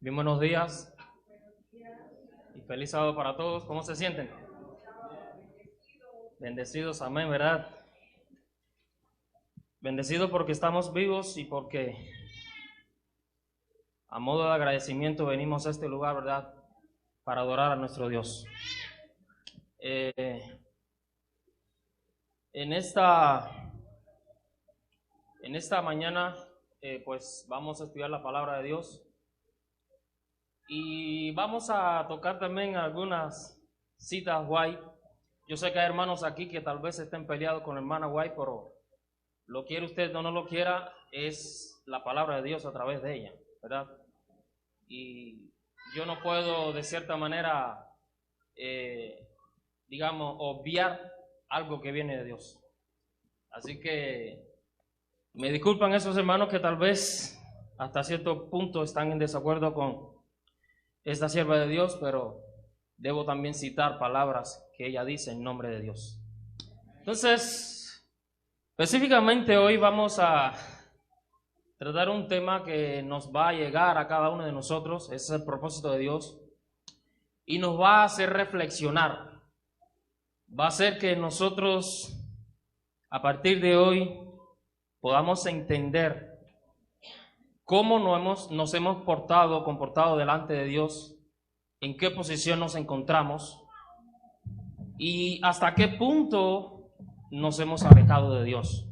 Bien, buenos días y feliz sábado para todos. ¿Cómo se sienten? Bendecidos, amén, ¿verdad? Bendecidos porque estamos vivos y porque a modo de agradecimiento venimos a este lugar, ¿verdad? Para adorar a nuestro Dios. En esta mañana, pues vamos a estudiar la palabra de Dios. Y vamos a tocar también algunas citas guay. Yo sé que hay hermanos aquí que tal vez estén peleados con la hermana guay, pero lo quiere usted o no lo quiera, es la palabra de Dios a través de ella, ¿verdad? Y yo no puedo de cierta manera, obviar algo que viene de Dios. Así que me disculpan esos hermanos que tal vez hasta cierto punto están en desacuerdo con esta sierva de Dios, pero debo también citar palabras que ella dice en nombre de Dios. Entonces, específicamente hoy vamos a tratar un tema que nos va a llegar a cada uno de nosotros, ese es el propósito de Dios, y nos va a hacer reflexionar. Va a hacer que nosotros, a partir de hoy, podamos entender cómo nos hemos comportado delante de Dios, en qué posición nos encontramos y hasta qué punto nos hemos alejado de Dios.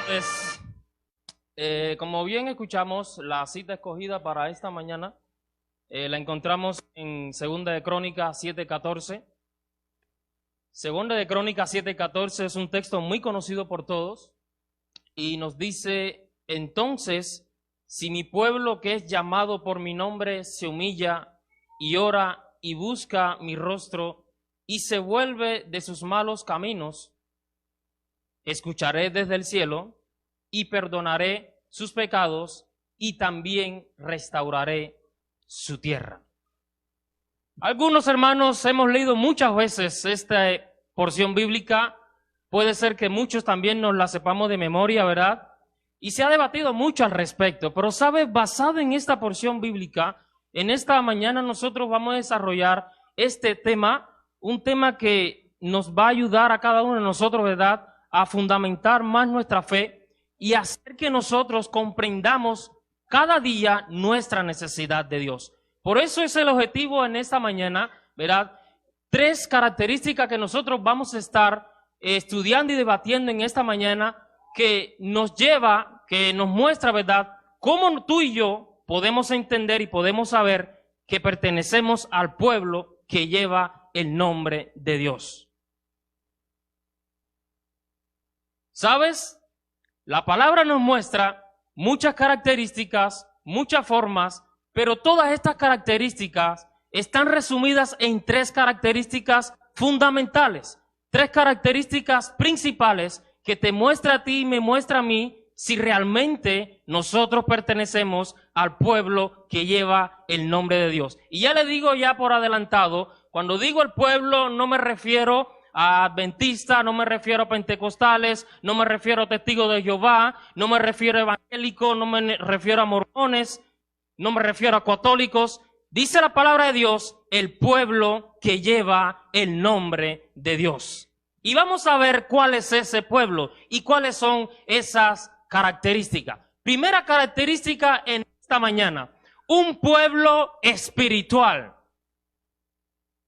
Pues, como bien escuchamos, la cita escogida para esta mañana la encontramos en Segunda de Crónicas 7:14. Segunda de Crónicas 7:14 es un texto muy conocido por todos y nos dice: entonces, si mi pueblo que es llamado por mi nombre se humilla y ora y busca mi rostro y se vuelve de sus malos caminos, escucharé desde el cielo y perdonaré sus pecados y también restauraré su tierra. Algunos hermanos hemos leído muchas veces esta porción bíblica, puede ser que muchos también nos la sepamos de memoria, ¿verdad? Y se ha debatido mucho al respecto, pero ¿sabes? Basado en esta porción bíblica, en esta mañana nosotros vamos a desarrollar este tema, un tema que nos va a ayudar a cada uno de nosotros, ¿verdad?, a fundamentar más nuestra fe y hacer que nosotros comprendamos cada día nuestra necesidad de Dios. Por eso es el objetivo en esta mañana, ¿verdad? 3 características que nosotros vamos a estar estudiando y debatiendo en esta mañana que nos muestra, ¿verdad?, cómo tú y yo podemos entender y podemos saber que pertenecemos al pueblo que lleva el nombre de Dios. ¿Sabes? La palabra nos muestra muchas características, muchas formas, pero todas estas características están resumidas en 3 características fundamentales, 3 características principales que te muestra a ti y me muestra a mí si realmente nosotros pertenecemos al pueblo que lleva el nombre de Dios. Y ya le digo ya por adelantado, cuando digo el pueblo no me refiero a adventistas, no me refiero a pentecostales, no me refiero a testigos de Jehová, no me refiero a evangélicos, no me refiero a mormones, no me refiero a católicos. Dice la palabra de Dios, el pueblo que lleva el nombre de Dios. Y vamos a ver cuál es ese pueblo y cuáles son esas características. Primera característica en esta mañana, un pueblo espiritual.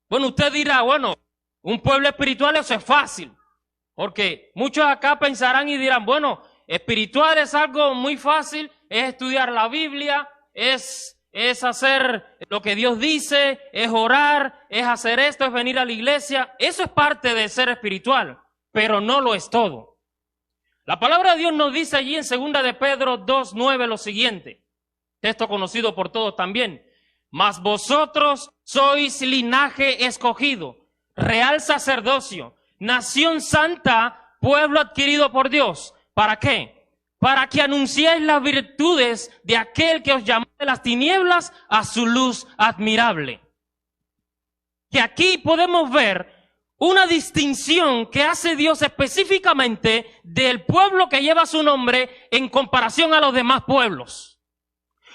Bueno, usted dirá, bueno, un pueblo espiritual eso es fácil, porque muchos acá pensarán y dirán, bueno, espiritual es algo muy fácil, es estudiar la Biblia, es hacer lo que Dios dice, es orar, es hacer esto, es venir a la iglesia. Eso es parte de ser espiritual, pero no lo es todo. La palabra de Dios nos dice allí en 2 de Pedro 2:9 lo siguiente, texto conocido por todos también: mas vosotros sois linaje escogido, real sacerdocio, nación santa, pueblo adquirido por Dios. ¿Para qué? Para que anunciéis las virtudes de aquel que os llamó de las tinieblas a su luz admirable. Que aquí podemos ver una distinción que hace Dios específicamente del pueblo que lleva su nombre en comparación a los demás pueblos.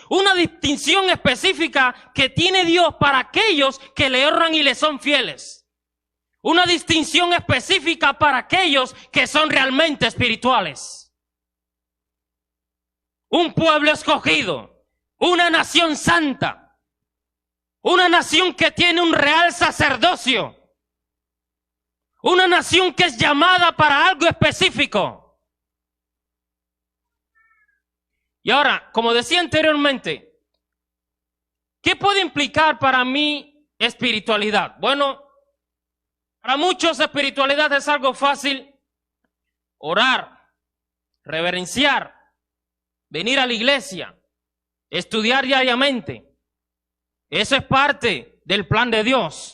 Una distinción específica que tiene Dios para aquellos que le honran y le son fieles. Una distinción específica para aquellos que son realmente espirituales. Un pueblo escogido, una nación santa, una nación que tiene un real sacerdocio. Una nación que es llamada para algo específico. Y ahora, como decía anteriormente, ¿qué puede implicar para mí espiritualidad? Bueno, para muchos espiritualidad es algo fácil. Orar, reverenciar, venir a la iglesia, estudiar diariamente. Eso es parte del plan de Dios.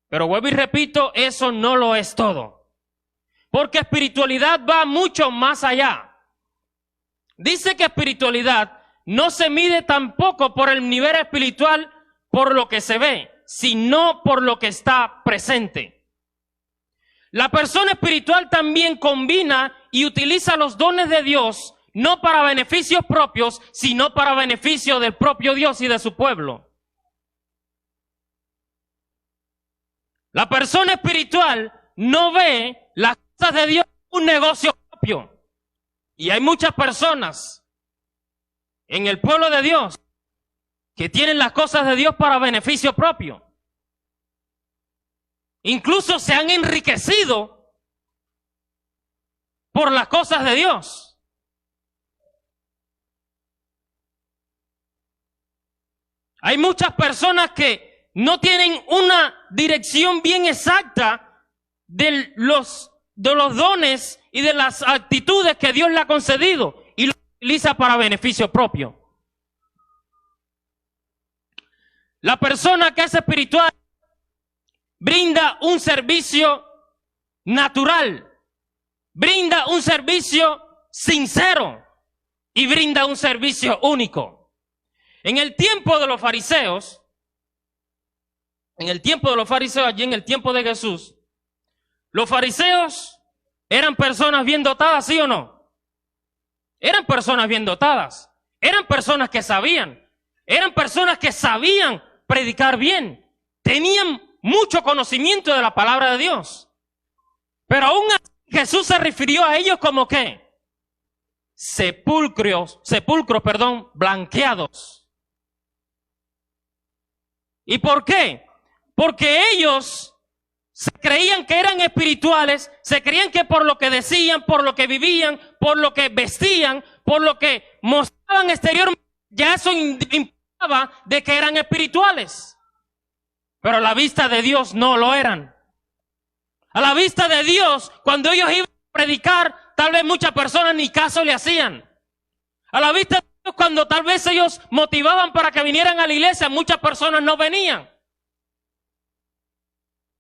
Pero vuelvo y repito, eso no lo es todo. Porque espiritualidad va mucho más allá. Dice que espiritualidad no se mide tampoco por el nivel espiritual por lo que se ve, sino por lo que está presente. La persona espiritual también combina y utiliza los dones de Dios, no para beneficios propios, sino para beneficio del propio Dios y de su pueblo. La persona espiritual no ve las cosas de Dios como un negocio propio. Y hay muchas personas en el pueblo de Dios que tienen las cosas de Dios para beneficio propio. Incluso se han enriquecido por las cosas de Dios. Hay muchas personas que no tienen una dirección bien exacta de los dones y de las actitudes que Dios le ha concedido y lo utiliza para beneficio propio. La persona que es espiritual brinda un servicio natural, brinda un servicio sincero y brinda un servicio único. En el tiempo de los fariseos, allí en el tiempo de Jesús, los fariseos eran personas bien dotadas, ¿sí o no? Eran personas bien dotadas, eran personas que sabían predicar bien, tenían mucho conocimiento de la palabra de Dios. Pero aún así Jesús se refirió a ellos como ¿qué? Sepulcros, blanqueados. ¿Y por qué? Porque ellos se creían que eran espirituales, se creían que por lo que decían, por lo que vivían, por lo que vestían, por lo que mostraban exteriormente, ya eso implicaba de que eran espirituales. Pero a la vista de Dios no lo eran. A la vista de Dios, cuando ellos iban a predicar, tal vez muchas personas ni caso le hacían. A la vista de Dios, cuando tal vez ellos motivaban para que vinieran a la iglesia, muchas personas no venían.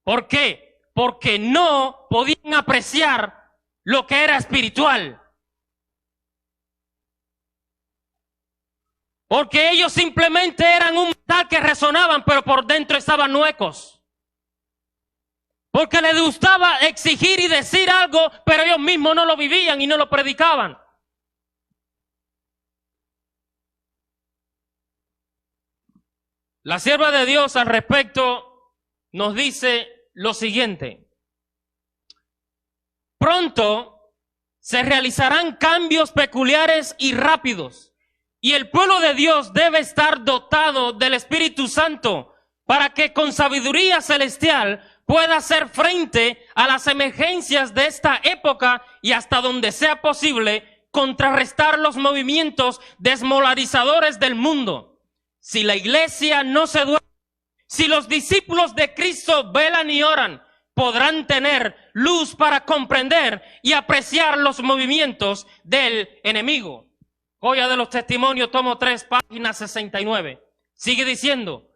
¿Por qué? Porque no podían apreciar lo que era espiritual. Porque ellos simplemente eran un metal que resonaban, pero por dentro estaban huecos. Porque les gustaba exigir y decir algo, pero ellos mismos no lo vivían y no lo predicaban. La sierva de Dios al respecto nos dice lo siguiente: pronto se realizarán cambios peculiares y rápidos, y el pueblo de Dios debe estar dotado del Espíritu Santo para que con sabiduría celestial pueda hacer frente a las emergencias de esta época y hasta donde sea posible contrarrestar los movimientos desmoralizadores del mundo. Si la iglesia no se duerme, si los discípulos de Cristo velan y oran, podrán tener luz para comprender y apreciar los movimientos del enemigo. Joya de los Testimonios, tomo 3, página 69. Sigue diciendo: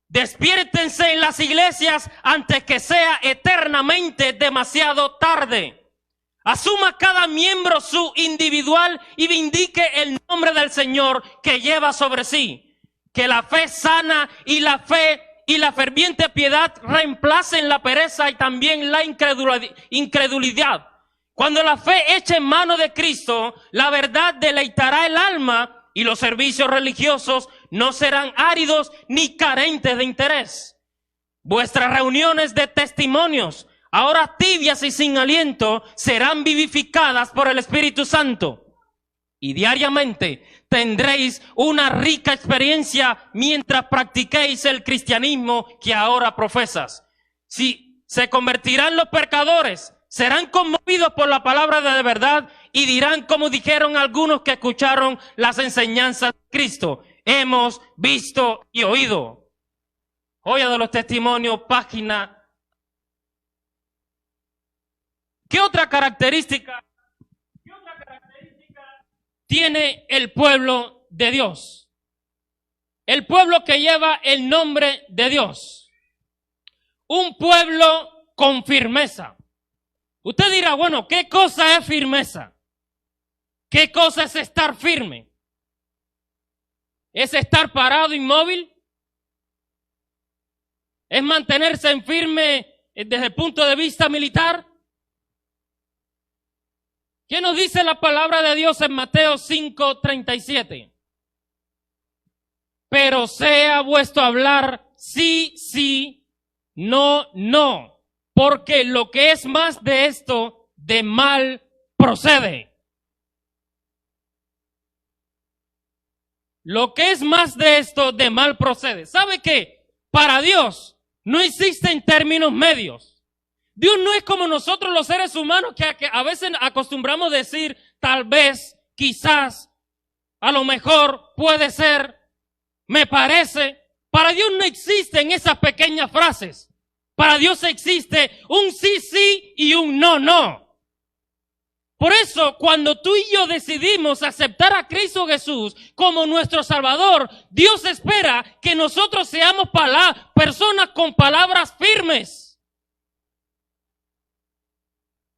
despiértense en las iglesias antes que sea eternamente demasiado tarde. Asuma cada miembro su individual y vindique el nombre del Señor que lleva sobre sí. Que la fe sana y la fe y la ferviente piedad reemplacen la pereza y también la incredulidad. Cuando la fe eche en mano de Cristo, la verdad deleitará el alma y los servicios religiosos no serán áridos ni carentes de interés. Vuestras reuniones de testimonios, ahora tibias y sin aliento, serán vivificadas por el Espíritu Santo. Y diariamente tendréis una rica experiencia mientras practiquéis el cristianismo que ahora profesas. Si se convertirán los pecadores, serán conmovidos por la palabra de verdad y dirán como dijeron algunos que escucharon las enseñanzas de Cristo: hemos visto y oído. Joya de los Testimonios, página. ¿Qué otra característica tiene el pueblo de Dios? El pueblo que lleva el nombre de Dios. Un pueblo con firmeza. Usted dirá, bueno, ¿qué cosa es firmeza? ¿Qué cosa es estar firme? ¿Es estar parado, inmóvil? ¿Es mantenerse en firme desde el punto de vista militar? ¿Qué nos dice la palabra de Dios en Mateo 5:37? Pero sea vuestro hablar sí, sí, no, no, porque lo que es más de esto, de mal procede. Lo que es más de esto, de mal procede. ¿Sabe qué? Para Dios no existen términos medios. Dios no es como nosotros los seres humanos que a veces acostumbramos decir tal vez, quizás, a lo mejor, puede ser, me parece. Para Dios no existen esas pequeñas frases. Para Dios existe un sí, sí y un no, no. Por eso, cuando tú y yo decidimos aceptar a Cristo Jesús como nuestro Salvador, Dios espera que nosotros seamos personas con palabras firmes.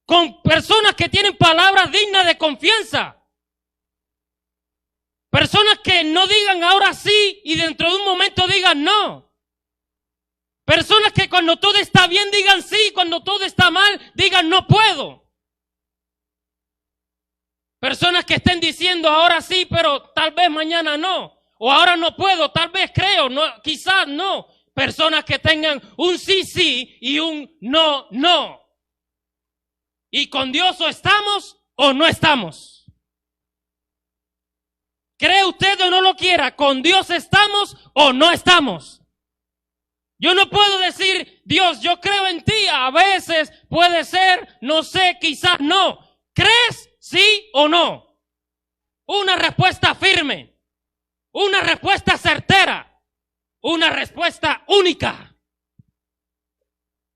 Con personas que tienen palabras dignas de confianza. Personas que no digan ahora sí y dentro de un momento digan no. Personas que cuando todo está bien digan sí, cuando todo está mal digan no puedo. Personas que estén diciendo ahora sí, pero tal vez mañana no. O ahora no puedo, tal vez creo, no, quizás no. Personas que tengan un sí, sí y un no, no. Y con Dios o estamos o no estamos. ¿Cree usted o no lo quiera? ¿Con Dios estamos o no estamos? Yo no puedo decir, Dios, yo creo en ti. A veces puede ser, no sé, quizás no. ¿Crees sí o no? Una respuesta firme. Una respuesta certera. Una respuesta única.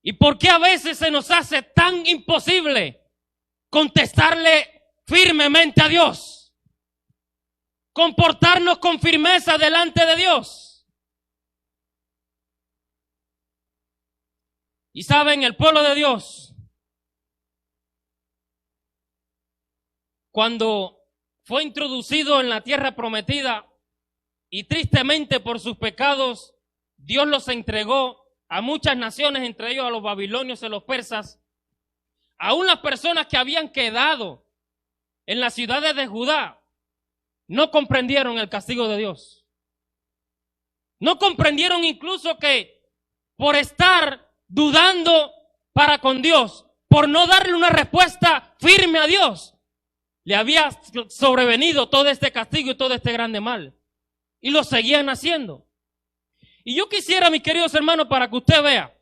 ¿Y por qué a veces se nos hace tan imposible contestarle firmemente a Dios? Comportarnos con firmeza delante de Dios. Y saben, el pueblo de Dios, cuando fue introducido en la tierra prometida y tristemente por sus pecados, Dios los entregó a muchas naciones, entre ellos a los babilonios y a los persas. Aún las personas que habían quedado en las ciudades de Judá no comprendieron el castigo de Dios. No comprendieron incluso que por estar dudando para con Dios, por no darle una respuesta firme a Dios, le había sobrevenido todo este castigo y todo este grande mal. Y lo seguían haciendo. Y yo quisiera, mis queridos hermanos, para que usted vea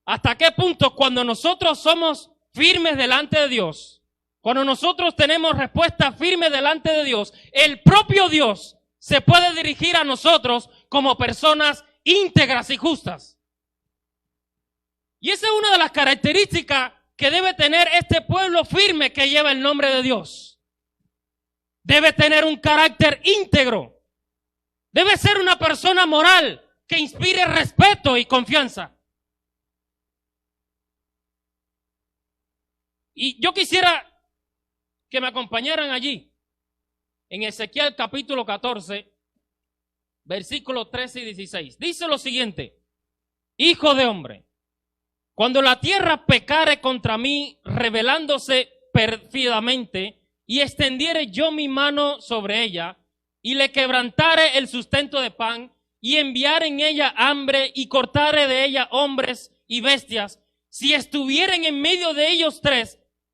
hasta qué punto cuando nosotros somos firmes delante de Dios, cuando nosotros tenemos respuesta firme delante de Dios, el propio Dios se puede dirigir a nosotros como personas íntegras y justas. Y esa es una de las características que debe tener este pueblo firme que lleva el nombre de Dios. Debe tener un carácter íntegro. Debe ser una persona moral que inspire respeto y confianza. Y yo quisiera que me acompañaran allí, en Ezequiel capítulo 14, versículos 13 y 16. Dice lo siguiente: hijo de hombre, cuando la tierra pecare contra mí, rebelándose pérfidamente, y extendiere yo mi mano sobre ella, y le quebrantare el sustento de pan, y enviare en ella hambre, y cortare de ella hombres y bestias, si estuvieren en medio de ellos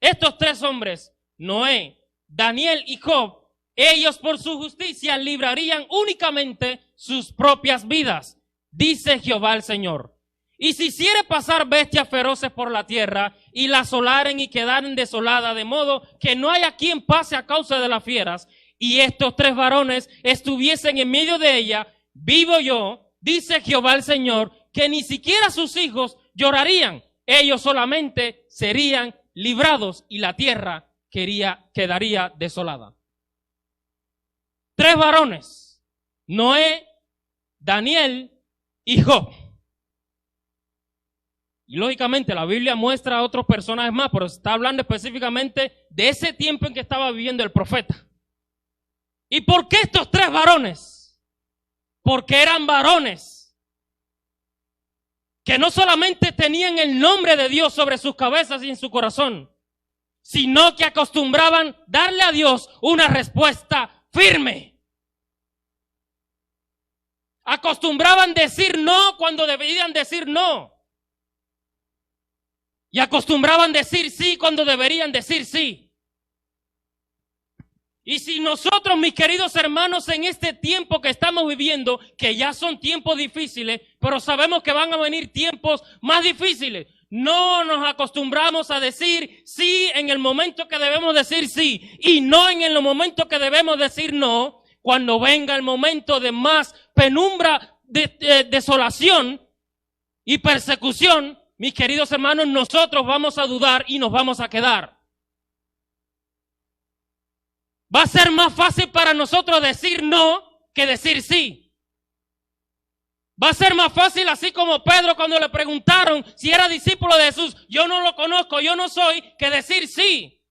estos tres hombres, Noé, Daniel y Job, ellos por su justicia librarían únicamente sus propias vidas, dice Jehová el Señor. Y si hiciere pasar bestias feroces por la tierra, y la asolaren y quedaren desoladas, de modo que no haya quien pase a causa de las fieras, y estos tres varones estuviesen en medio de ella, vivo yo, dice Jehová el Señor, que ni siquiera sus hijos llorarían, ellos solamente serían librados y la tierra quedaría desolada. Tres varones, Noé, Daniel y Job. Y lógicamente la Biblia muestra a otros personajes más, pero está hablando específicamente de ese tiempo en que estaba viviendo el profeta. ¿Y por qué estos tres varones? Porque eran varones que no solamente tenían el nombre de Dios sobre sus cabezas y en su corazón, sino que acostumbraban darle a Dios una respuesta firme. Acostumbraban decir no cuando deberían decir no. Y acostumbraban decir sí cuando deberían decir sí. Y si nosotros, mis queridos hermanos, en este tiempo que estamos viviendo, que ya son tiempos difíciles, pero sabemos que van a venir tiempos más difíciles, no nos acostumbramos a decir sí en el momento que debemos decir sí y no en el momento que debemos decir no, cuando venga el momento de más penumbra, desolación y persecución, mis queridos hermanos, nosotros vamos a dudar y nos vamos a quedar. Va a ser más fácil para nosotros decir no que decir sí. Va a ser más fácil, así como Pedro cuando le preguntaron si era discípulo de Jesús, yo no lo conozco, yo no soy, que decir sí.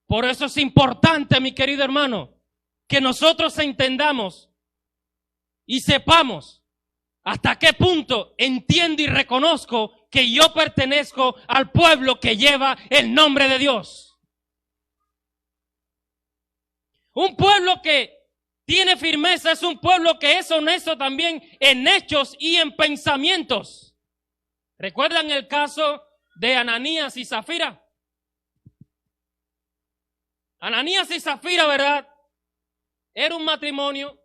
Por eso es importante, mi querido hermano, que nosotros entendamos y sepamos hasta qué punto entiendo y reconozco que yo pertenezco al pueblo que lleva el nombre de Dios. Un pueblo que tiene firmeza es un pueblo que es honesto también en hechos y en pensamientos. ¿Recuerdan el caso de Ananías y Zafira? Ananías y Zafira, ¿verdad? Era un matrimonio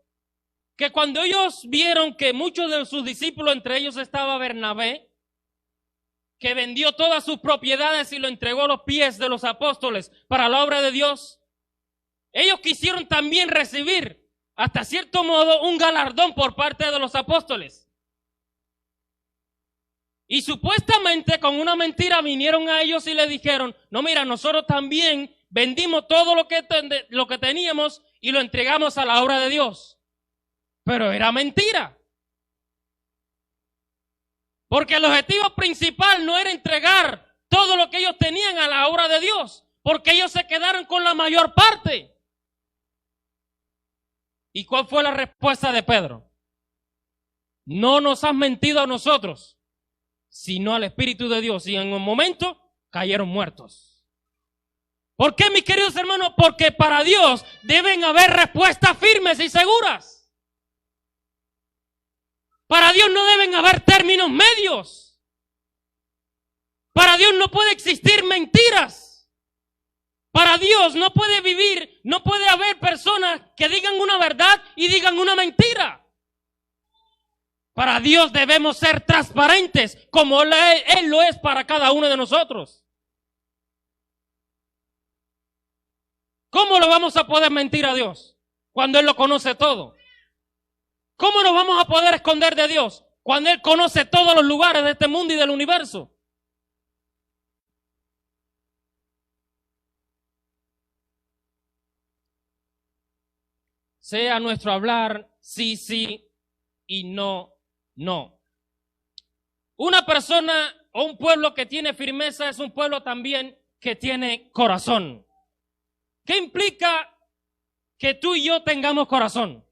que cuando ellos vieron que muchos de sus discípulos, entre ellos estaba Bernabé, que vendió todas sus propiedades y lo entregó a los pies de los apóstoles para la obra de Dios, ellos quisieron también recibir, hasta cierto modo, un galardón por parte de los apóstoles. Y supuestamente con una mentira vinieron a ellos y le dijeron, no, mira, nosotros también vendimos todo lo que teníamos y lo entregamos a la obra de Dios. Pero era mentira. Porque el objetivo principal no era entregar todo lo que ellos tenían a la obra de Dios, porque ellos se quedaron con la mayor parte. ¿Y cuál fue la respuesta de Pedro? No nos has mentido a nosotros, sino al Espíritu de Dios. Y en un momento cayeron muertos. ¿Por qué, mis queridos hermanos? Porque para Dios deben haber respuestas firmes y seguras. Para Dios no deben haber términos medios. Para Dios no puede existir mentiras. Para Dios no puede haber personas que digan una verdad y digan una mentira. Para Dios debemos ser transparentes como Él lo es para cada uno de nosotros. ¿Cómo lo vamos a poder mentir a Dios cuando Él lo conoce todo? ¿Cómo nos vamos a poder esconder de Dios cuando Él conoce todos los lugares de este mundo y del universo? Sea nuestro hablar sí, sí y no, no. Una persona o un pueblo que tiene firmeza es un pueblo también que tiene corazón. ¿Qué implica que tú y yo tengamos corazón?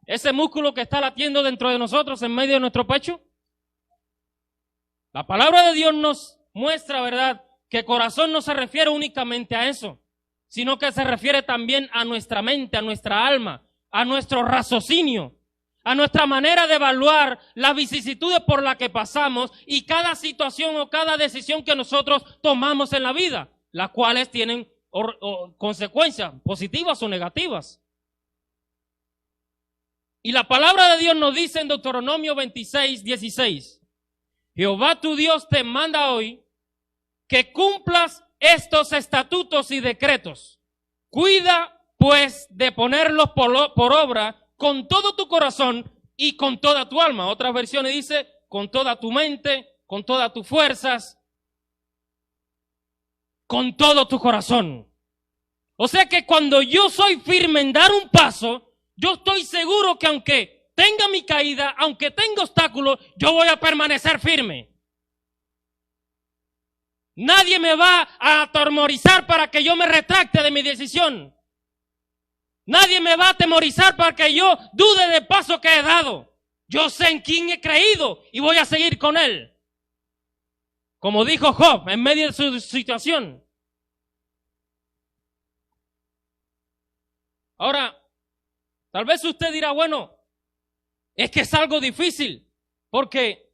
ese músculo que está latiendo dentro de nosotros, en medio de nuestro pecho. La palabra de Dios nos muestra, ¿verdad?, que corazón no se refiere únicamente a eso, sino que se refiere también a nuestra mente, a nuestra alma, a nuestro raciocinio, a nuestra manera de evaluar las vicisitudes por las que pasamos y cada situación o cada decisión que nosotros tomamos en la vida, las cuales tienen consecuencias positivas o negativas. Y la palabra de Dios nos dice en Deuteronomio 26:16, Jehová tu Dios te manda hoy que cumplas estos estatutos y decretos. Cuida, pues, de ponerlos por obra con todo tu corazón y con toda tu alma. Otras versiones dice, con toda tu mente, con todas tus fuerzas, con todo tu corazón. O sea que cuando yo soy firme en dar un paso, yo estoy seguro que aunque tenga mi caída, aunque tenga obstáculos, yo voy a permanecer firme. Nadie me va a atemorizar para que yo me retracte de mi decisión. Nadie me va a atemorizar para que yo dude del paso que he dado. Yo sé en quién he creído y voy a seguir con él. Como dijo Job en medio de su situación. Ahora, tal vez usted dirá, bueno, es que es algo difícil, porque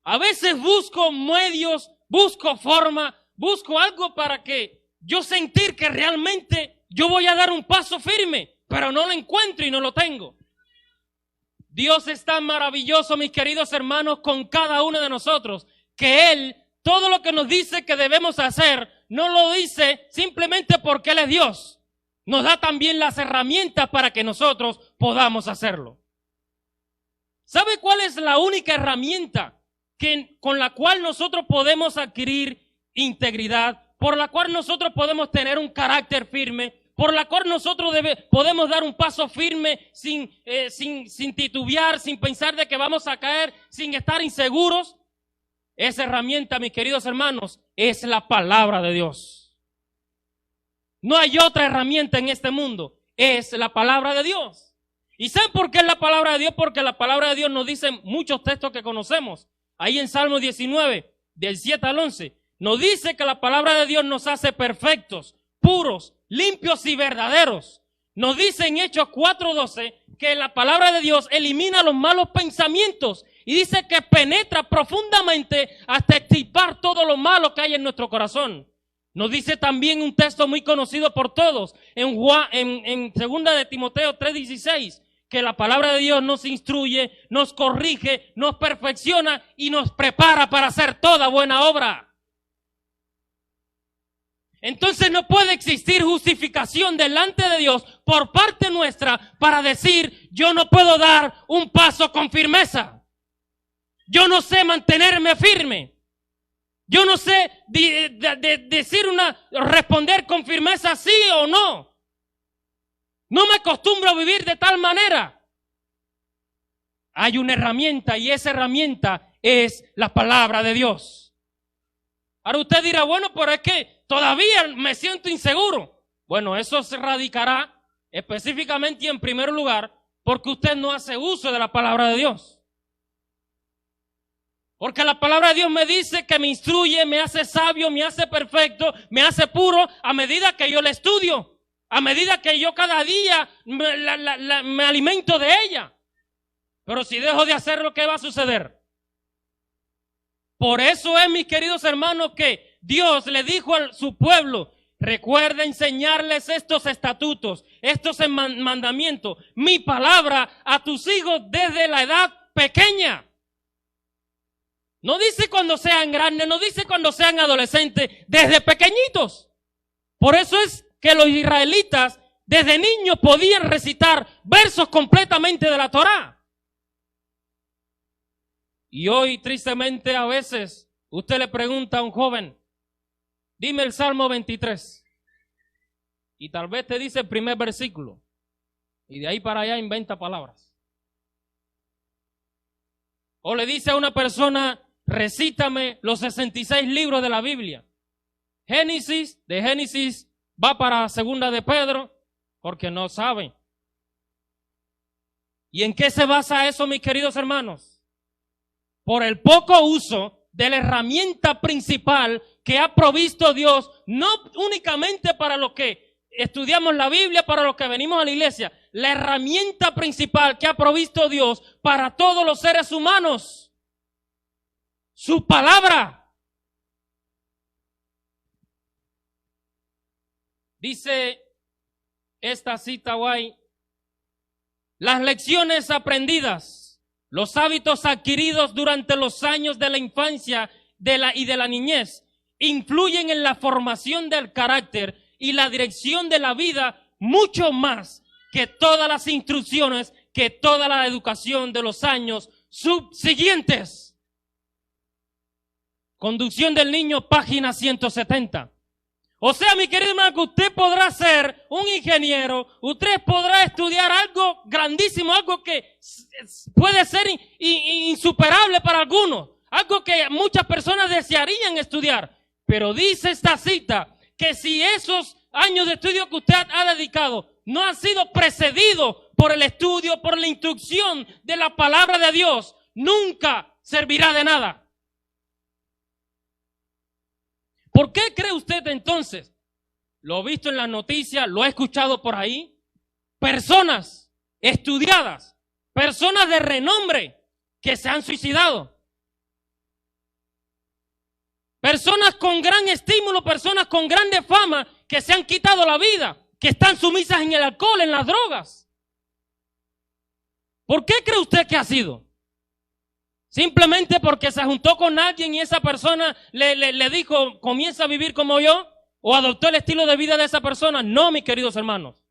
a veces busco medios, busco forma, busco algo para que yo sentir que realmente yo voy a dar un paso firme, pero no lo encuentro y no lo tengo. Dios es tan maravilloso, mis queridos hermanos, con cada uno de nosotros, que Él, todo lo que nos dice que debemos hacer, no lo dice simplemente porque Él es Dios. Nos da también las herramientas para que nosotros podamos hacerlo. ¿Sabe cuál es la única herramienta con la cual nosotros podemos adquirir integridad, por la cual nosotros podemos tener un carácter firme, por la cual nosotros podemos dar un paso firme sin titubear, sin pensar de que vamos a caer, sin estar inseguros? Esa herramienta, mis queridos hermanos, es la palabra de Dios. No hay otra herramienta en este mundo, es la palabra de Dios. ¿Y saben por qué es la palabra de Dios? Porque la palabra de Dios nos dice en muchos textos que conocemos. Ahí en Salmo 19, del 7 al 11, nos dice que la palabra de Dios nos hace perfectos, puros, limpios y verdaderos. Nos dice en Hechos 4:12 que la palabra de Dios elimina los malos pensamientos y dice que penetra profundamente hasta extirpar todo lo malo que hay en nuestro corazón. Nos dice también un texto muy conocido por todos, en 2 de Timoteo 3:16, que la palabra de Dios nos instruye, nos corrige, nos perfecciona y nos prepara para hacer toda buena obra. Entonces no puede existir justificación delante de Dios por parte nuestra para decir, yo no puedo dar un paso con firmeza. Yo no sé mantenerme firme. Yo no sé responder con firmeza sí o no. No me acostumbro a vivir de tal manera. Hay una herramienta y esa herramienta es la palabra de Dios. Ahora usted dirá, bueno, pero es que todavía me siento inseguro. Bueno, eso se radicará específicamente y en primer lugar porque usted no hace uso de la palabra de Dios. Porque la palabra de Dios me dice que me instruye, me hace sabio, me hace perfecto, me hace puro a medida que yo la estudio, a medida que yo cada día me alimento de ella. Pero si dejo de hacerlo, ¿qué va a suceder? Por eso es, mis queridos hermanos, que Dios le dijo a su pueblo, recuerda enseñarles estos estatutos, estos mandamientos, mi palabra a tus hijos desde la edad pequeña. No dice cuando sean grandes, no dice cuando sean adolescentes, desde pequeñitos. Por eso es que los israelitas desde niños podían recitar versos completamente de la Torá. Y hoy, tristemente, a veces, usted le pregunta a un joven, dime el Salmo 23. Y tal vez te dice el primer versículo. Y de ahí para allá inventa palabras. O le dice a una persona, recítame los 66 libros de la Biblia. De Génesis va para 2 de Pedro, porque no saben. ¿Y en qué se basa eso, mis queridos hermanos? Por el poco uso de la herramienta principal que ha provisto Dios, no únicamente para los que estudiamos la Biblia, para los que venimos a la iglesia, la herramienta principal que ha provisto Dios para todos los seres humanos, su palabra. Dice esta cita guay: las lecciones aprendidas, los hábitos adquiridos durante los años de la infancia y de la niñez influyen en la formación del carácter y la dirección de la vida mucho más que todas las instrucciones, que toda la educación de los años subsiguientes. Conducción del niño, página 170. O sea, mi querido hermano, que usted podrá ser un ingeniero, usted podrá estudiar algo grandísimo, algo que puede ser insuperable para algunos, algo que muchas personas desearían estudiar. Pero dice esta cita que si esos años de estudio que usted ha dedicado no han sido precedidos por el estudio, por la instrucción de la palabra de Dios, nunca servirá de nada. ¿Por qué cree usted entonces? Lo he visto en las noticias, lo he escuchado por ahí. Personas estudiadas, personas de renombre que se han suicidado. Personas con gran estímulo, personas con grande fama que se han quitado la vida, que están sumisas en el alcohol, en las drogas. ¿Por qué cree usted que ha sido? ¿Simplemente porque se juntó con alguien y esa persona le dijo, comienza a vivir como yo? ¿O adoptó el estilo de vida de esa persona? No, mis queridos hermanos.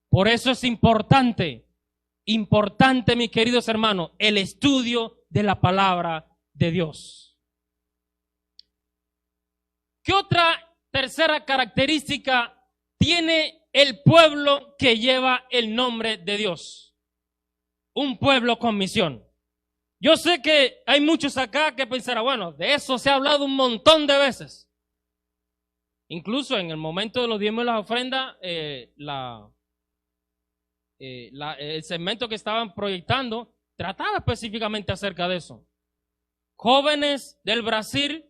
Por eso es importante, mis queridos hermanos, el estudio de la palabra de Dios. ¿Qué otra tercera característica tiene el pueblo que lleva el nombre de Dios? Un pueblo con misión. Yo sé que hay muchos acá que pensarán, bueno, de eso se ha hablado un montón de veces. Incluso en el momento de los diezmos y las ofrendas, el segmento que estaban proyectando trataba específicamente acerca de eso. Jóvenes del Brasil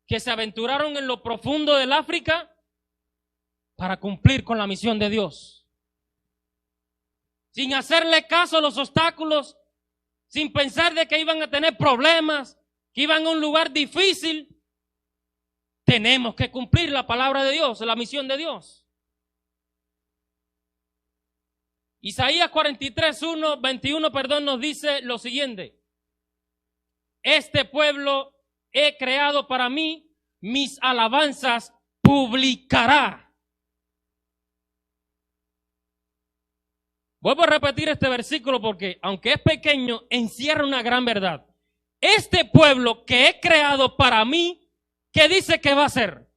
que se aventuraron en lo profundo del África para cumplir con la misión de Dios. Sin hacerle caso a los obstáculos, sin pensar de que iban a tener problemas, que iban a un lugar difícil. Tenemos que cumplir la palabra de Dios, la misión de Dios. Isaías 21 nos dice lo siguiente: este pueblo he creado para mí, mis alabanzas publicará. Vuelvo a repetir este versículo porque, aunque es pequeño, encierra una gran verdad. Este pueblo que he creado para mí, ¿qué dice que va a hacer?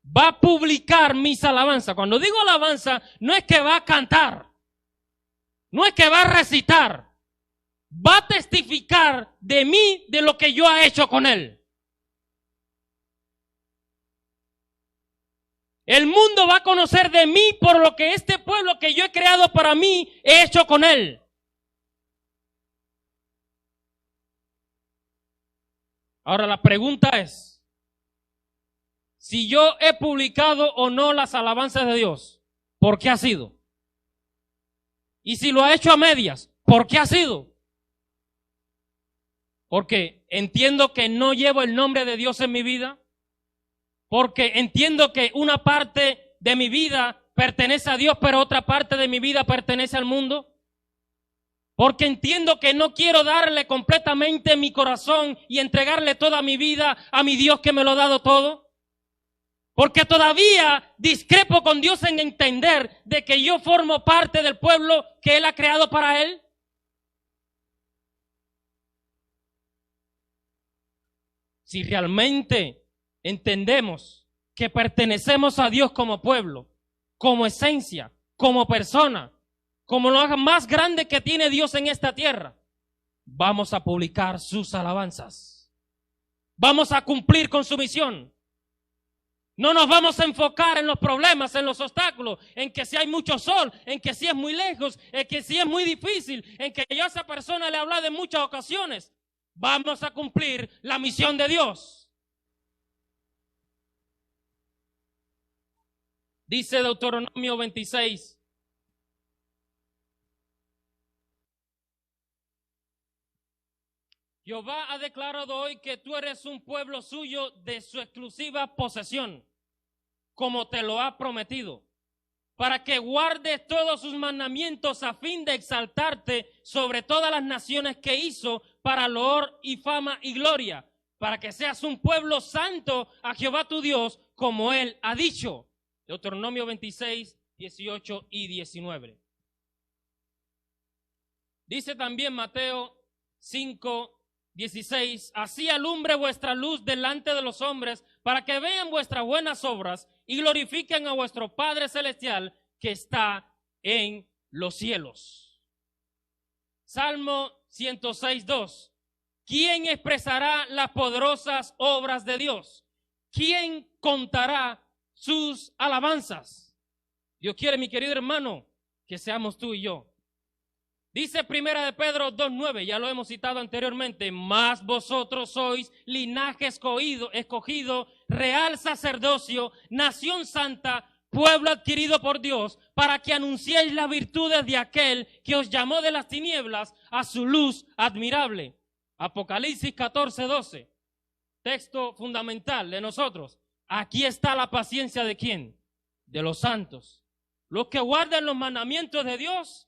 Va a publicar mis alabanzas. Cuando digo alabanza, no es que va a cantar, no es que va a recitar, va a testificar de mí, de lo que yo he hecho con él. El mundo va a conocer de mí por lo que este pueblo que yo he creado para mí he hecho con él. Ahora la pregunta es, si yo he publicado o no las alabanzas de Dios, ¿por qué ha sido? Y si lo ha hecho a medias, ¿por qué ha sido? Porque entiendo que no llevo el nombre de Dios en mi vida. Porque entiendo que una parte de mi vida pertenece a Dios, pero otra parte de mi vida pertenece al mundo. Porque entiendo que no quiero darle completamente mi corazón y entregarle toda mi vida a mi Dios que me lo ha dado todo. Porque todavía discrepo con Dios en entender de que yo formo parte del pueblo que Él ha creado para Él. Si realmente entendemos que pertenecemos a Dios como pueblo, como esencia, como persona, como lo más grande que tiene Dios en esta tierra, vamos a publicar sus alabanzas. Vamos a cumplir con su misión. No nos vamos a enfocar en los problemas, en los obstáculos, en que si hay mucho sol, en que si es muy lejos, en que si es muy difícil, en que yo a esa persona le he hablado en muchas ocasiones. Vamos a cumplir la misión de Dios. Dice Deuteronomio 26. Jehová ha declarado hoy que tú eres un pueblo suyo de su exclusiva posesión, como te lo ha prometido, para que guardes todos sus mandamientos a fin de exaltarte sobre todas las naciones que hizo para loor y fama y gloria, para que seas un pueblo santo a Jehová tu Dios, como él ha dicho. Deuteronomio 26, 18 y 19. Dice también Mateo 5, 16, así alumbre vuestra luz delante de los hombres, para que vean vuestras buenas obras y glorifiquen a vuestro Padre Celestial que está en los cielos. Salmo 106, 2. ¿Quién expresará las poderosas obras de Dios? ¿Quién contará sus alabanzas? Dios quiere, mi querido hermano, que seamos tú y yo. Dice Primera de Pedro 2:9, ya lo hemos citado anteriormente, mas vosotros sois linaje escogido, real sacerdocio, nación santa, pueblo adquirido por Dios, para que anunciéis las virtudes de aquel que os llamó de las tinieblas a su luz admirable. Apocalipsis 14:12, texto fundamental de nosotros. Aquí está la paciencia de ¿quién? De los santos, los que guardan los mandamientos de Dios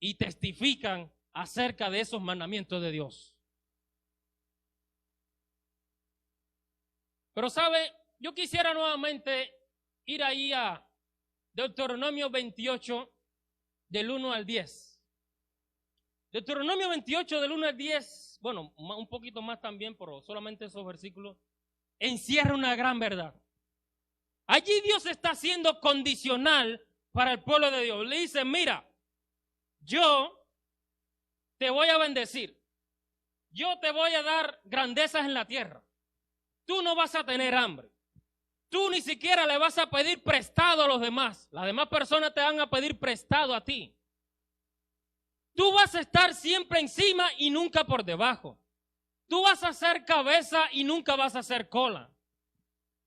y testifican acerca de esos mandamientos de Dios. Pero sabe, yo quisiera nuevamente ir ahí a Deuteronomio 28 del 1 al 10. Deuteronomio 28 del 1 al 10, bueno, un poquito más también, pero solamente esos versículos, encierra una gran verdad. Allí Dios está siendo condicional para el pueblo de Dios. Le dice, mira, yo te voy a bendecir. Yo te voy a dar grandezas en la tierra. Tú no vas a tener hambre. Tú ni siquiera le vas a pedir prestado a los demás. Las demás personas te van a pedir prestado a ti. Tú vas a estar siempre encima y nunca por debajo. Tú vas a ser cabeza y nunca vas a ser cola.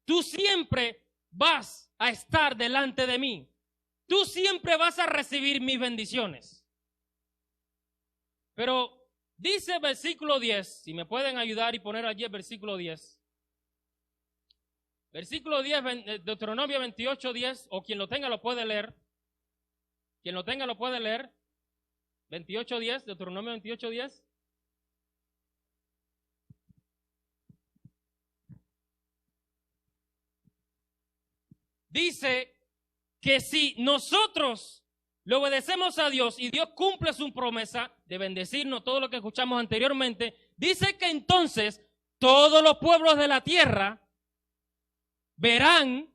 Tú siempre vas a estar delante de mí. Tú siempre vas a recibir mis bendiciones. Pero dice el versículo 10, si me pueden ayudar y poner allí el versículo 10. Versículo 10, Deuteronomio 28, 10, o quien lo tenga lo puede leer. Quien lo tenga lo puede leer. 28, 10, Deuteronomio 28, 10. Dice que si nosotros le obedecemos a Dios y Dios cumple su promesa de bendecirnos, todo lo que escuchamos anteriormente, dice que entonces todos los pueblos de la tierra verán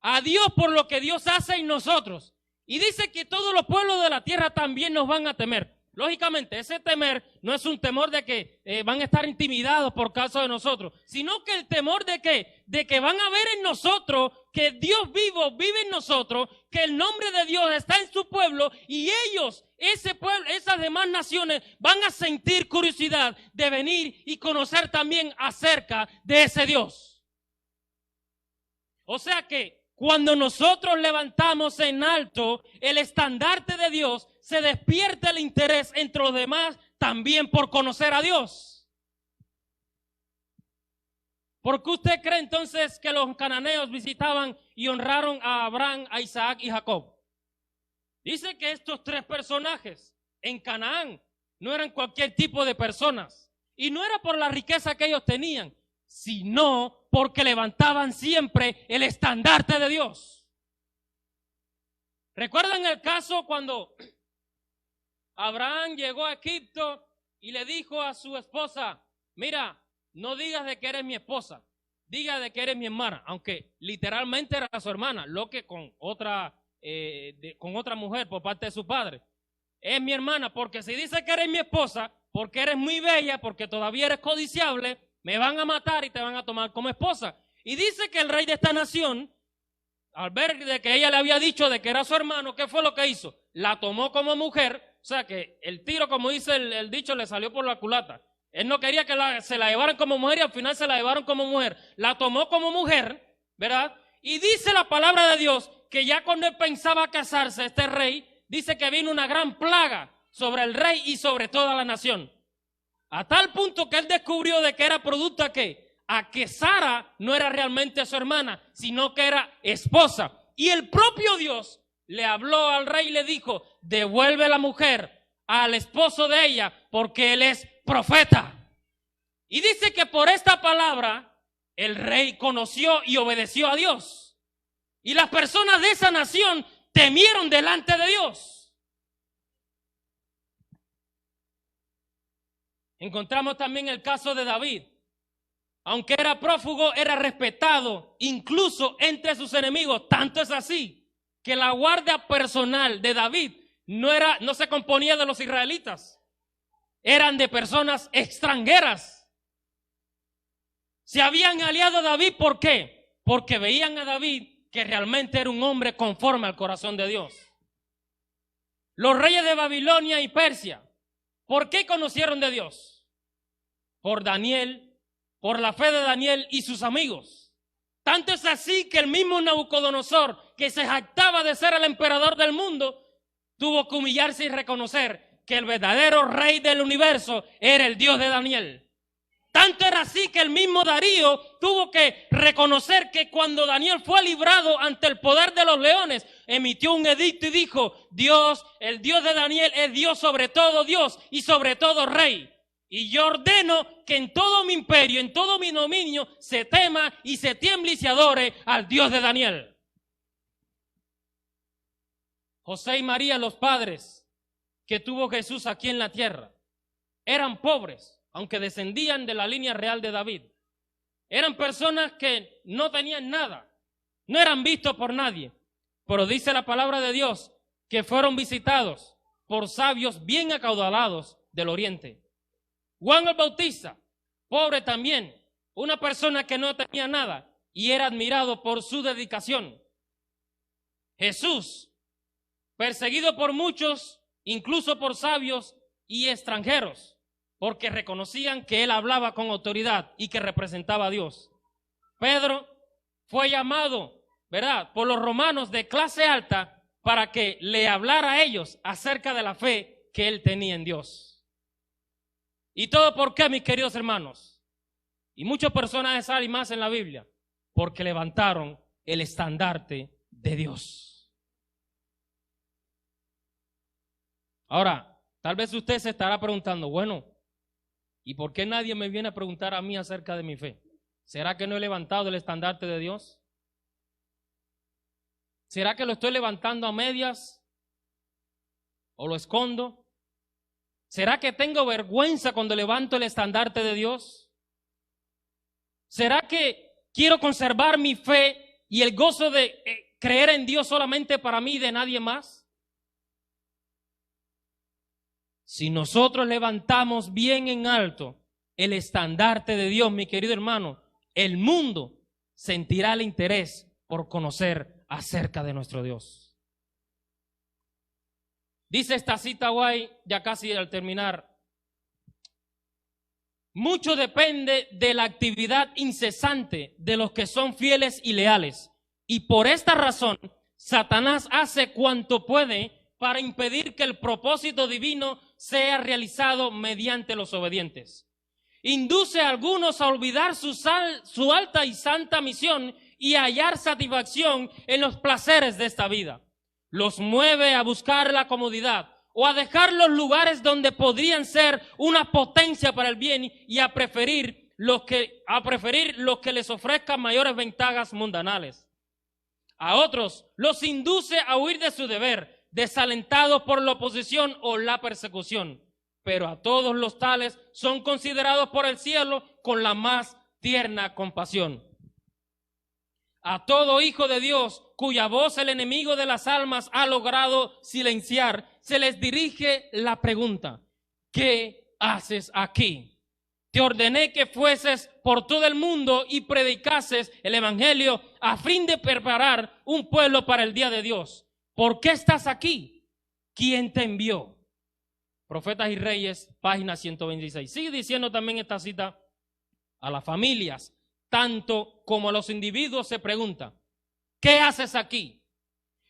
a Dios por lo que Dios hace en nosotros. Y dice que todos los pueblos de la tierra también nos van a temer. Lógicamente, ese temer no es un temor de que van a estar intimidados por causa de nosotros, sino que el temor de que van a ver en nosotros que Dios vivo vive en nosotros, que el nombre de Dios está en su pueblo y ellos, ese pueblo, esas demás naciones van a sentir curiosidad de venir y conocer también acerca de ese Dios. O sea que cuando nosotros levantamos en alto el estandarte de Dios, se despierta el interés entre los demás también por conocer a Dios. ¿Por qué usted cree entonces que los cananeos visitaban y honraron a Abraham, a Isaac y Jacob? Dice que estos tres personajes en Canaán no eran cualquier tipo de personas. Y no era por la riqueza que ellos tenían, sino porque levantaban siempre el estandarte de Dios. ¿Recuerdan el caso cuando Abraham llegó a Egipto y le dijo a su esposa, mira, no digas de que eres mi esposa, diga de que eres mi hermana, aunque literalmente era su hermana, lo que con otra mujer por parte de su padre. Es mi hermana, porque si dice que eres mi esposa, porque eres muy bella, porque todavía eres codiciable, me van a matar y te van a tomar como esposa. Y dice que el rey de esta nación, al ver de que ella le había dicho de que era su hermano, ¿qué fue lo que hizo? La tomó como mujer, o sea que el tiro, como dice el dicho, le salió por la culata. Él no quería que se la llevaran como mujer y al final se la llevaron como mujer. La tomó como mujer, ¿verdad? Y dice la palabra de Dios que ya cuando él pensaba casarse, este rey, dice que vino una gran plaga sobre el rey y sobre toda la nación. A tal punto que él descubrió de que era producto a que Sara no era realmente su hermana, sino que era esposa. Y el propio Dios le habló al rey y le dijo, devuelve la mujer al esposo de ella porque él es profeta. Y dice que por esta palabra el rey conoció y obedeció a Dios. Y las personas de esa nación temieron delante de Dios. Encontramos también el caso de David. Aunque era prófugo, era respetado incluso entre sus enemigos. Tanto es así que la guardia personal de David no se componía de los israelitas. Eran de personas extranjeras. Se habían aliado a David, ¿por qué? Porque veían a David que realmente era un hombre conforme al corazón de Dios. Los reyes de Babilonia y Persia, ¿por qué conocieron de Dios? Por Daniel, por la fe de Daniel y sus amigos. Tanto es así que el mismo Nabucodonosor, que se jactaba de ser el emperador del mundo, tuvo que humillarse y reconocer que el verdadero rey del universo era el Dios de Daniel. Tanto era así que el mismo Darío tuvo que reconocer que cuando Daniel fue librado ante el poder de los leones, emitió un edicto y dijo, Dios, el Dios de Daniel es Dios sobre todo Dios y sobre todo rey. Y yo ordeno que en todo mi imperio, en todo mi dominio, se tema y se tiemble y se adore al Dios de Daniel. José y María, los padres que tuvo Jesús aquí en la tierra, eran pobres, aunque descendían de la línea real de David. Eran personas que no tenían nada, no eran vistos por nadie, pero dice la palabra de Dios que fueron visitados por sabios bien acaudalados del oriente. Juan el Bautista, pobre también, una persona que no tenía nada y era admirado por su dedicación. Jesús, perseguido por muchos, incluso por sabios y extranjeros, porque reconocían que él hablaba con autoridad y que representaba a Dios. Pedro fue llamado, ¿verdad?, por los romanos de clase alta para que le hablara a ellos acerca de la fe que él tenía en Dios. ¿Y todo por qué, mis queridos hermanos? Y muchas personas hay más en la Biblia, porque levantaron el estandarte de Dios. Ahora, tal vez usted se estará preguntando, bueno, ¿y por qué nadie me viene a preguntar a mí acerca de mi fe? ¿Será que no he levantado el estandarte de Dios? ¿Será que lo estoy levantando a medias? ¿O lo escondo? ¿Será que tengo vergüenza cuando levanto el estandarte de Dios? ¿Será que quiero conservar mi fe y el gozo de creer en Dios solamente para mí y de nadie más? Si nosotros levantamos bien en alto el estandarte de Dios, mi querido hermano, el mundo sentirá el interés por conocer acerca de nuestro Dios. Dice esta cita guay, ya casi al terminar, mucho depende de la actividad incesante de los que son fieles y leales. Y por esta razón, Satanás hace cuanto puede para impedir que el propósito divino sea realizado mediante los obedientes. Induce a algunos a olvidar su alta y santa misión y a hallar satisfacción en los placeres de esta vida. Los mueve a buscar la comodidad o a dejar los lugares donde podrían ser una potencia para el bien y a preferir los que les ofrezcan mayores ventajas mundanales. A otros los induce a huir de su deber, desalentados por la oposición o la persecución. Pero a todos los tales son considerados por el cielo con la más tierna compasión. A todo hijo de Dios, cuya voz el enemigo de las almas ha logrado silenciar, se les dirige la pregunta: ¿qué haces aquí? te ordené que fueses por todo el mundo y predicases el evangelio a fin de preparar un pueblo para el día de Dios. ¿Por qué estás aquí? ¿Quién te envió? Profetas y Reyes, página 126. Sigue diciendo también esta cita: a las familias, tanto como a los individuos se pregunta, ¿qué haces aquí?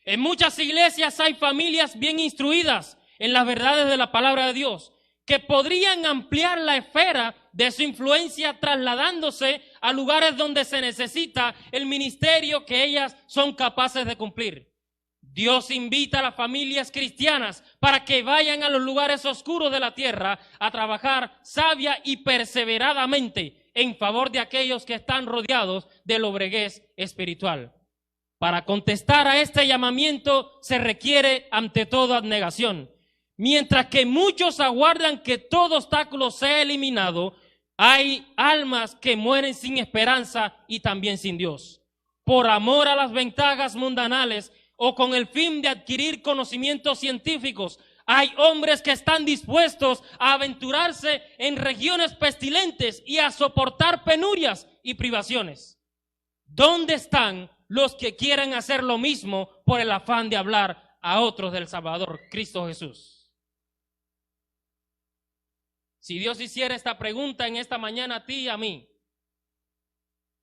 En muchas iglesias hay familias bien instruidas en las verdades de la palabra de Dios, que podrían ampliar la esfera de su influencia trasladándose a lugares donde se necesita el ministerio que ellas son capaces de cumplir. Dios invita a las familias cristianas para que vayan a los lugares oscuros de la tierra a trabajar sabia y perseveradamente en favor de aquellos que están rodeados de lobreguez espiritual. Para contestar a este llamamiento se requiere ante todo abnegación. Mientras que muchos aguardan que todo obstáculo sea eliminado, hay almas que mueren sin esperanza y también sin Dios. Por amor a las ventajas mundanales o con el fin de adquirir conocimientos científicos, hay hombres que están dispuestos a aventurarse en regiones pestilentes y a soportar penurias y privaciones. ¿Dónde están los que quieren hacer lo mismo por el afán de hablar a otros del Salvador, Cristo Jesús? Si Dios hiciera esta pregunta en esta mañana a ti y a mí,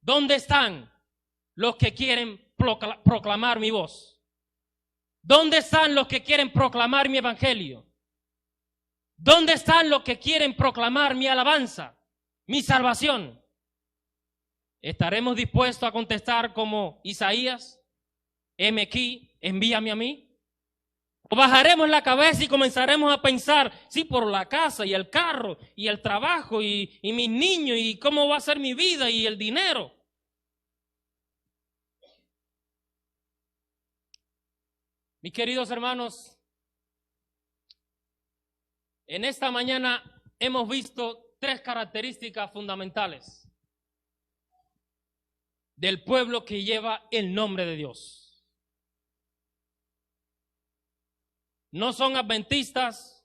¿dónde están los que quieren proclamar mi voz? ¿Dónde están los que quieren proclamar mi evangelio? ¿Dónde están los que quieren proclamar mi alabanza, mi salvación? ¿Estaremos dispuestos a contestar como Isaías? Heme aquí, envíame a mí. ¿O bajaremos la cabeza y comenzaremos a pensar, sí, por la casa y el carro y el trabajo y mis niños y cómo va a ser mi vida y el dinero? Mis queridos hermanos, en esta mañana hemos visto tres características fundamentales del pueblo que lleva el nombre de Dios. No son adventistas,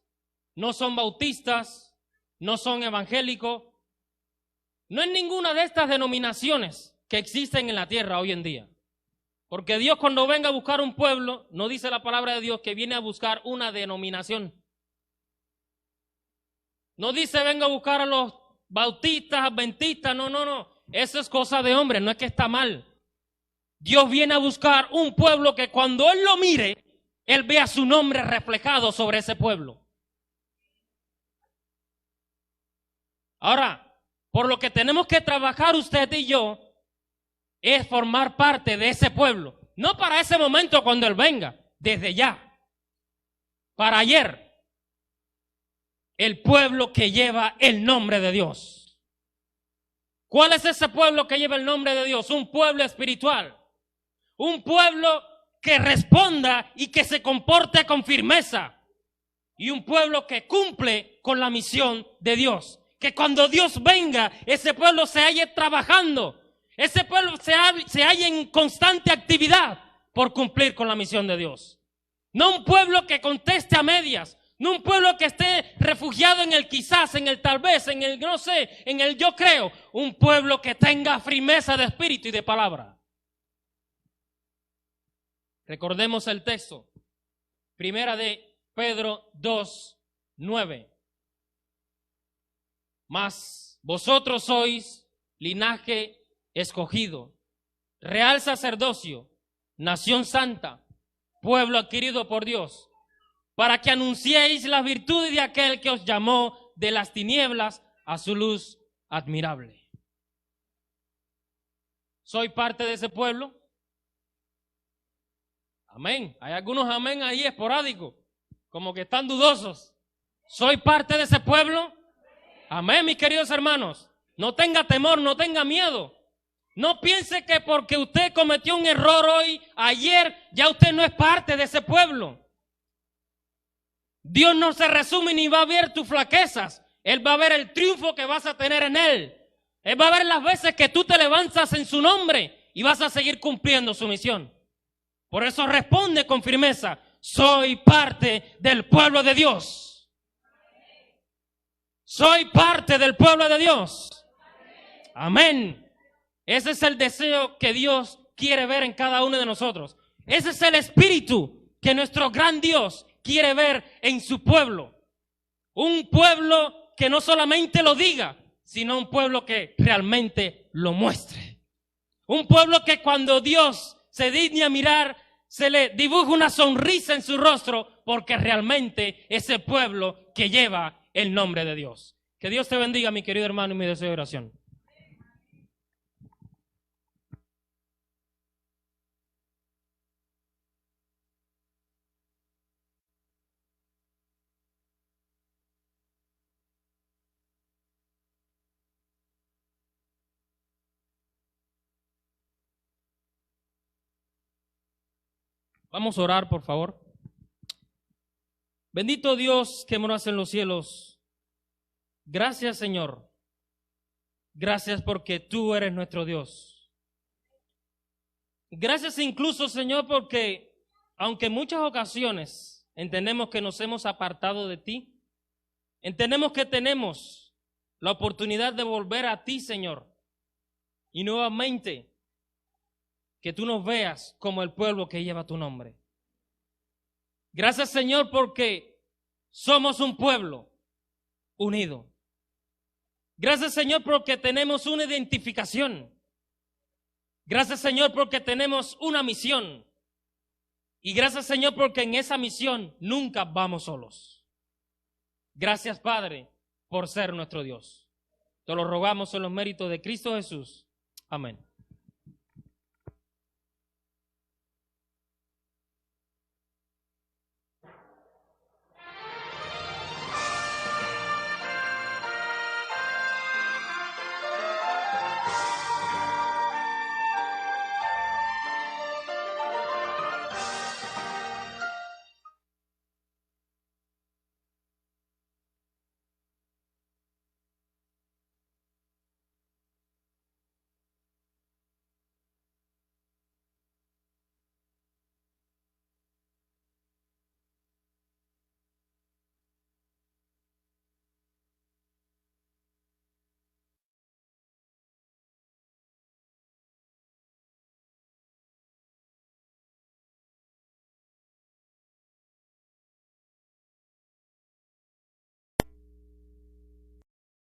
no son bautistas, no son evangélicos, no es ninguna de estas denominaciones que existen en la tierra hoy en día. Porque Dios, cuando venga a buscar un pueblo, no dice la palabra de Dios que viene a buscar una denominación. No dice venga a buscar a los bautistas, adventistas, no. Eso es cosa de hombre, no es que está mal. Dios viene a buscar un pueblo que cuando Él lo mire, Él vea su nombre reflejado sobre ese pueblo. Ahora, por lo que tenemos que trabajar usted y yo, es formar parte de ese pueblo. No para ese momento cuando Él venga, desde ya. Para ayer. El pueblo que lleva el nombre de Dios. ¿Cuál es ese pueblo que lleva el nombre de Dios? Un pueblo espiritual. Un pueblo que responda y que se comporte con firmeza. Y un pueblo que cumple con la misión de Dios. Que cuando Dios venga, ese pueblo se halle trabajando. Ese pueblo se halla en constante actividad por cumplir con la misión de Dios. No un pueblo que conteste a medias. No un pueblo que esté refugiado en el quizás, en el tal vez, en el no sé, en el yo creo. Un pueblo que tenga firmeza de espíritu y de palabra. Recordemos el texto. Primera de Pedro 2:9. Mas vosotros sois linaje escogido, real sacerdocio, nación santa, pueblo adquirido por Dios, para que anunciéis las virtudes de aquel que os llamó de las tinieblas a su luz admirable. ¿Soy parte de ese pueblo? Amén. Hay algunos amén ahí esporádicos, como que están dudosos. ¿Soy parte de ese pueblo? Amén, mis queridos hermanos. No tenga temor, no tenga miedo. No piense que porque usted cometió un error hoy, ayer, ya usted no es parte de ese pueblo. Dios no se resume ni va a ver tus flaquezas. Él va a ver el triunfo que vas a tener en Él. Él va a ver las veces que tú te levantas en su nombre y vas a seguir cumpliendo su misión. Por eso responde con firmeza: soy parte del pueblo de Dios. Soy parte del pueblo de Dios. Amén. Ese es el deseo que Dios quiere ver en cada uno de nosotros. Ese es el espíritu que nuestro gran Dios quiere ver en su pueblo. Un pueblo que no solamente lo diga, sino un pueblo que realmente lo muestre. Un pueblo que cuando Dios se digne a mirar, se le dibuja una sonrisa en su rostro, porque realmente es el pueblo que lleva el nombre de Dios. Que Dios te bendiga, mi querido hermano, y mi deseo de oración. Vamos a orar, por favor. Bendito Dios que moras en los cielos. Gracias, Señor. Gracias porque tú eres nuestro Dios. Gracias incluso, Señor, porque aunque en muchas ocasiones entendemos que nos hemos apartado de ti, entendemos que tenemos la oportunidad de volver a ti, Señor, y nuevamente que tú nos veas como el pueblo que lleva tu nombre. Gracias, Señor, porque somos un pueblo unido. Gracias, Señor, porque tenemos una identificación. Gracias, Señor, porque tenemos una misión. Y gracias, Señor, porque en esa misión nunca vamos solos. Gracias, Padre, por ser nuestro Dios. Te lo rogamos en los méritos de Cristo Jesús. Amén.